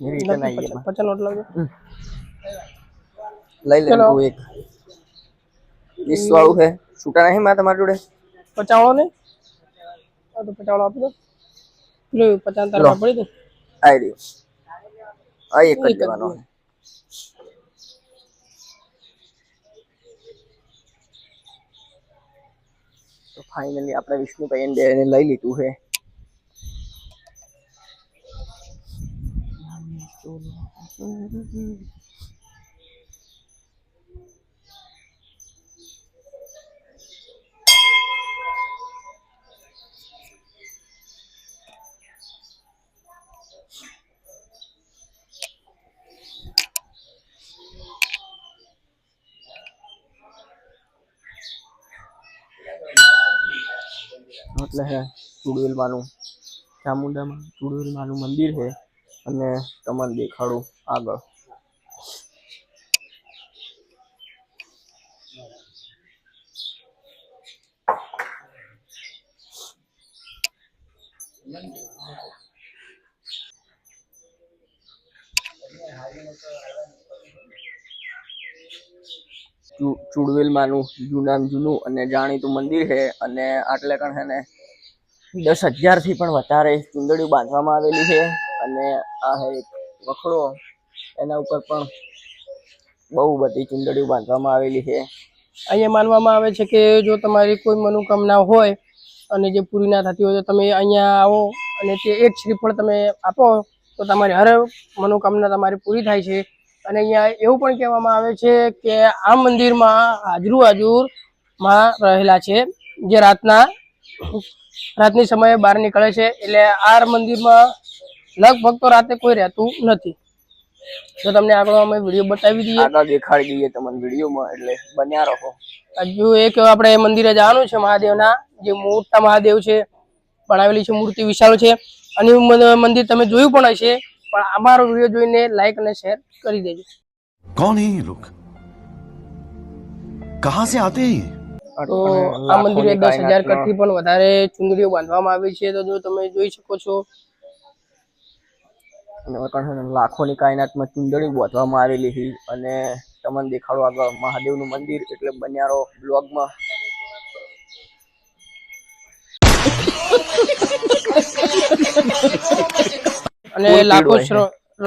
Return आइए 50 note लाओ લઈ લે તું એક 20 વાળું છે છૂટા નહીં માં તમારી જોડે 50 वालों ने तो 50 वाला आप दो लो 50 तार में पड़ी थी आई रही आ एक कर देવાનો है तो फाइनली આપણે વિષ્ણુભાઈ એને લઈ લીધું છે એટલે હે ચુડવેલ માનું ચામુંડામાં ચુડવેલ માનું મંદિર છે અને તમને દેખાડું આગળ ચુડવેલ માનું જૂનું અને જાણીતું મંદિર છે અને આટલે કણ છે ને 10,000 થી પણ વધારે ચુંદડીઓ બાંધવામાં આવેલી છે અને આ હે એક વખડો એના ઉપર પણ બહુ બધી ચુંદડીઓ બાંધવામાં આવેલી છે અહીંયા માનવામાં આવે છે કે જો તમારી કોઈ મનોકામના હોય અને જે પૂરી ના થતી હોય તો તમે અહીંયા આવો અને તે એક શ્રીફળ તમે આપો તો તમારી હર મનોકામના તમારી પૂરી થાય છે અને અહીંયા એવું પણ કહેવામાં આવે છે કે આ મંદિરમાં હાજરું માં રહેલા છે જે રાતની સમયે બહાર નીકળે છે એટલે આ મંદિરમાં લગભગ તો રાતે કોઈ રહેતું નથી તો તમને આગળ અમે વિડીયો બતાવી દઈએ આગળ દેખાડી દઈએ તમને વિડીયોમાં એટલે બન્યા રહો હજુ એક આપણે મંદિરે જવાનું છે મહાદેવના જે મોટા મહાદેવ છે બનાવેલી છે મૂર્તિ વિશાળ છે અને મંદિર તમે જોયું પણ હશે પણ અમારો વિડીયો જોઈને લાઈક અને શેર કરી દેજો कौन है ये लोग कहां से आते हैं તો આ મંદિરે 10,000 કરતી પણ વધારે ચુંદડીઓ બાંધવામાં આવી છે તો જો તમે જોઈ શકો છો લાખોની કાયનાતમાં ચુંદડી બાંધવામાં આવેલી છે અને તમને દેખાડો આગળ મહાદેવનું મંદિર એટલે બન્યારો બ્લોગમાં અને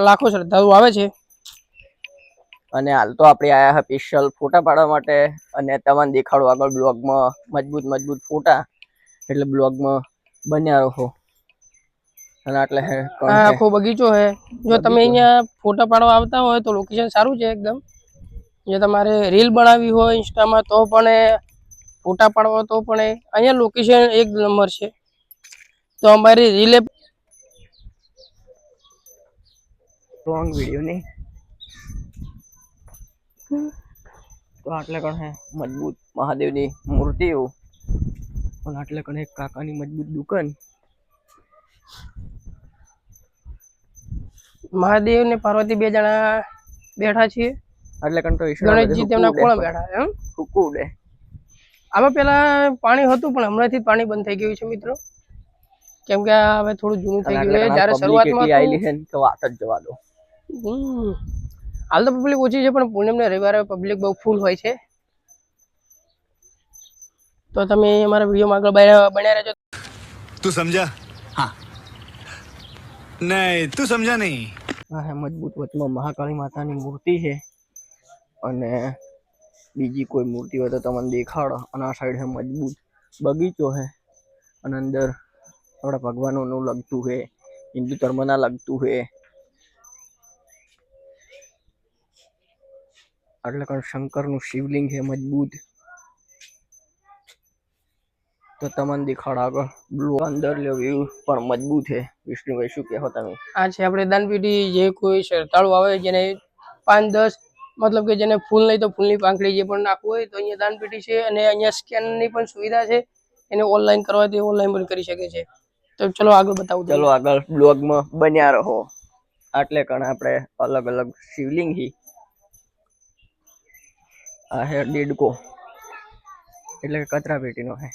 લાખો શ્રદ્ધાળુ આવે છે અને હાલ તો આપણે આયા હા સ્પેશિયલ ફોટા પાડવા માટે અને તમને દેખાડો આગળ બ્લોગમાં મજબૂત ફોટા એટલે બ્લોગમાં બન્યા રહો અને એટલે આખો બગીચો છે જો તમે અહીંયા ફોટા પાડવા આવતા હોય તો લોકેશન સારું છે એકદમ જો તમારે રીલ બનાવવી હોય ઇન્સ્ટામાં તો પણ ફોટા પાડવા તો પણ અહીંયા લોકેશન એક નંબર છે તો અમારી રીલે લોંગ વિડિયો નહીં તો આટલે કણ હે મજબૂત મહાદેવની મૂર્તિઓ અને આટલે કણ એક કાકાની મજબૂત દુકાન મહાદેવ ને પાર્વતી બે જણા બેઠા છીએ એટલે કણ તો ગણેશજી તેમના કોણ બેઠા એમ હુકુડે આમાં પેલા પાણી હતું પણ હમણાંથી પાણી બંધ થઈ ગયું છે મિત્રો કેમ કે હવે થોડું જૂનું થઈ ગયું છે જ્યારે શરૂઆતમાં આવેલી છે તો વાત જ જવા દો હાલ તો પબ્લિક ઓછી છે પણ પૂનમ ને રવિવારે પબ્લિક બહુ ફૂલ હોય છે તો તમે અમારા વિડીયોમાં આગળ બન્યા રહેજો तू समझा हाँ नहीं तू समझा नहीं હા મજબૂત વચમાં મહાકાળી માતાની મૂર્તિ છે અને બીજી કોઈ મૂર્તિ હોય તો તમને દેખાડો અને આ સાઈડ છે મજબૂત બગીચો છે અને અંદર આપણા ભગવાનોનું લગતું છે હિન્દુ ધર્મના લગતું છે એટલે કે શંકરનું શિવલિંગ છે મજબૂત તો તમને દેખાડ આગળ બ્લુ અંદર વ્યૂ પણ મજબૂત છે વિષ્ણુભાઈ શું કહો તમે આ છે આપણે દાનપેટી જે કોઈ શ્રદ્ધાળુ આવે જેને 5-10 मतलब કે જેને ફૂલ નહીં તો ફૂલની પાંખડી જે પણ નાખવું હોય તો અહીંયા દાનપેટી છે અને અહીંયા સ્કેનની પણ સુવિધા છે એને ઓનલાઈન કરવા તે ઓનલાઈન પણ કરી શકે છે તો ચલો આગળ બતાવું ચલો આગળ બ્લોગમાં બન્યા રહો આટલે કણ આપણે અલગ અલગ શિવલિંગ હી આ હે દેડકો એટલે કચરા પેટીનો હે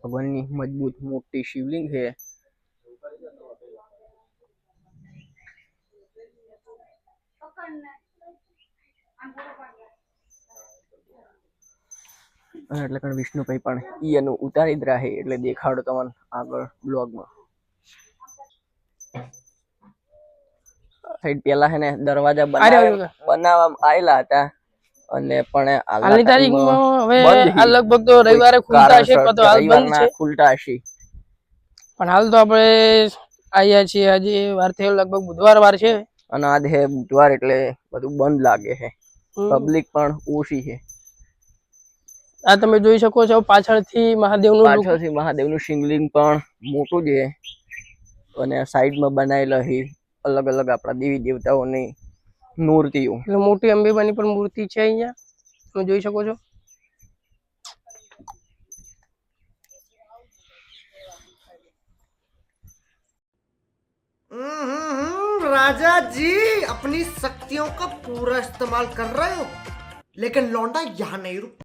ભગવાનની મજબૂત મોટી શિવલિંગ છે. અને એટલે કે વિષ્ણુભાઈ પણ ઈ એનું ઉતારી જ રહે એટલે દેખાડો તમને આગળ બ્લોગમાં. સાઈડ પેલા હે ને દરવાજા બનાવવામાં આવેલા હતા અને પણ હાલની તારીખમાં હવે બંધ આ લગભગ તો રવિવારે ખુલતા હશે કાં તો હાલ બંધ છે. ખુલતા હશે પણ હાલ તો આપણે આવ્યા છીએ આજે વાર થયો લગભગ બુધવાર વાર છે અને આજ હે બુધવાર એટલે બધું બંધ લાગે છે. પબ્લિક પણ ઓછી છે. આ તમે જોઈ શકો છો પાછળથી મહાદેવનું શિવલિંગ પણ મોટું છે અને સાઈડમાં બનાવેલા છે અલગ અલગ આપણા દેવી દેવતાઓની મૂર્તિઓ. મોટી અંબેમાની પણ મૂર્તિ છે અહીંયા તમે જોઈ શકો છો. राजा जी अपनी शक्तियों का पूरा इस्तेमाल कर रहे हो लेकिन लौंडा यहाँ नहीं रुक